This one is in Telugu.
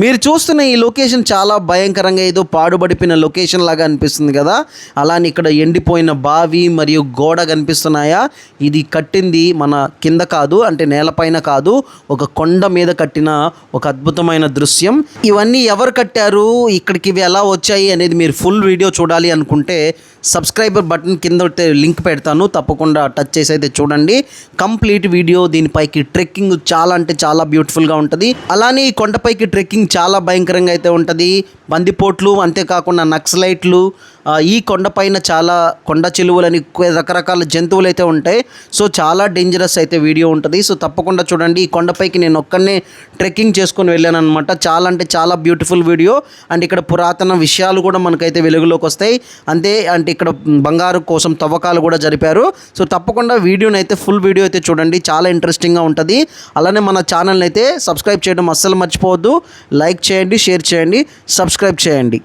మీరు చూస్తున్న ఈ లొకేషన్ చాలా భయంకరంగా ఏదో పాడుబడిపోయిన లొకేషన్ లాగా అనిపిస్తుంది కదా. అలానే ఇక్కడ ఎండిపోయిన బావి మరియు గోడ కనిపిస్తున్నాయా. ఇది కట్టింది మన కింద కాదు, అంటే నేలపైన కాదు, ఒక కొండ మీద కట్టిన ఒక అద్భుతమైన దృశ్యం. ఇవన్నీ ఎవరు కట్టారు, ఇక్కడికి ఇవి ఎలా వచ్చాయి అనేది మీరు ఫుల్ వీడియో చూడాలి అనుకుంటే సబ్స్క్రైబర్ బటన్ కింద లింక్ పెడతాను, తప్పకుండా టచ్ చేసి అయితే చూడండి కంప్లీట్ వీడియో. దీనిపైకి ట్రెక్కింగ్ చాలా అంటే చాలా బ్యూటిఫుల్గా ఉంటుంది. అలానే ఈ కొండపైకి ట్రెక్కింగ్ చాలా భయంకరంగా అయితే ఉంటుంది. బందిపోట్లు, అంతేకాకుండా నక్సలైట్లు, ఈ కొండపైన చాలా కొండ చిలువలని రకరకాల జంతువులు అయితే ఉంటాయి. సో చాలా డేంజరస్ అయితే వీడియో ఉంటుంది. సో తప్పకుండా చూడండి. ఈ కొండపైకి నేను ఒక్కనే ట్రెక్కింగ్ చేసుకొని వెళ్ళాను అనమాట. చాలా అంటే చాలా బ్యూటిఫుల్ వీడియో. అండ్ ఇక్కడ పురాతన విషయాలు కూడా మనకైతే వెలుగులోకి వస్తాయి. అంటే ఇక్కడ బంగారు కోసం తవ్వకాలు కూడా జరిపారు. సో తప్పకుండా వీడియోని అయితే ఫుల్ వీడియో అయితే చూడండి, చాలా ఇంట్రెస్టింగ్గా ఉంటుంది. అలానే మన ఛానల్ని అయితే సబ్స్క్రైబ్ చేయడం అస్సలు మర్చిపోవద్దు. లైక్ చేయండి, షేర్ చేయండి, సబ్స్క్రైబ్ చేయండి.